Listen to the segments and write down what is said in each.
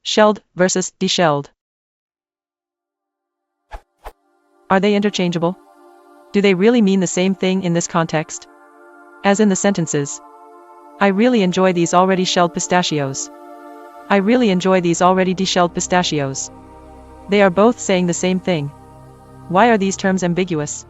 Shelled versus deshelled. Are they interchangeable? Do they really mean the same thing in this context? As in the sentences. I really enjoy these already shelled pistachios. I really enjoy these already deshelled pistachios. They are both saying the same thing. Why are these terms ambiguous?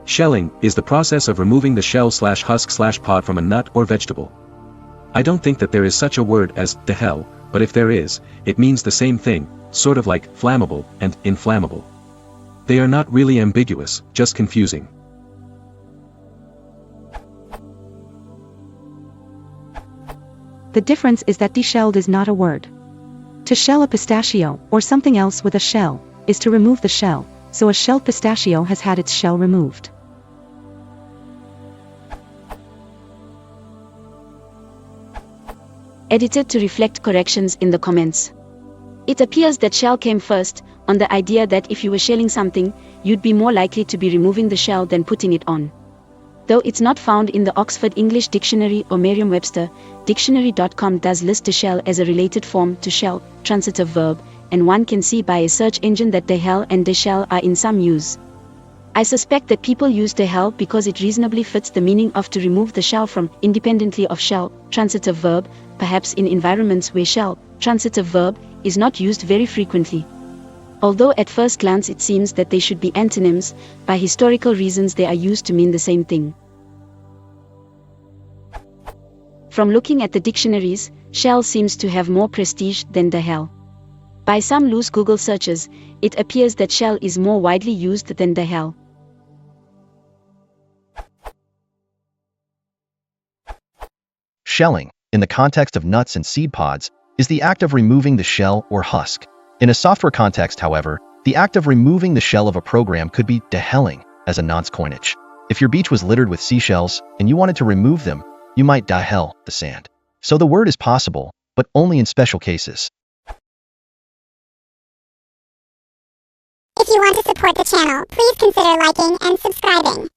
Shelling is the process of removing the shell/husk/pod from a nut or vegetable. I don't think that there is such a word as deshell, but if there is, it means the same thing, sort of like flammable and inflammable. They are not really ambiguous, just confusing. The difference is that deshelled is not a word. To shell a pistachio, or something else with a shell, is to remove the shell, so a shelled pistachio has had its shell removed. Edited to reflect corrections in the comments. It appears that shell came first, on the idea that if you were shelling something, you'd be more likely to be removing the shell than putting it on. Though it's not found in the Oxford English Dictionary or Merriam-Webster, dictionary.com does list deshell as a related form to shell, transitive verb, and one can see by a search engine that deshell and deshell are in some use. I suspect that people use deshell because it reasonably fits the meaning of to remove the shell from, independently of shell, transitive verb, perhaps in environments where shell, transitive verb, is not used very frequently. Although at first glance it seems that they should be antonyms, by historical reasons they are used to mean the same thing. From looking at the dictionaries, shell seems to have more prestige than deshell. By some loose Google searches, it appears that shell is more widely used than deshell. Shelling, in the context of nuts and seed pods, is the act of removing the shell or husk. In a software context, however, the act of removing the shell of a program could be dehelling as a nonce coinage. If your beach was littered with seashells and you wanted to remove them, you might dehell the sand. So the word is possible, but only in special cases. If you want to support the channel, please consider liking and subscribing.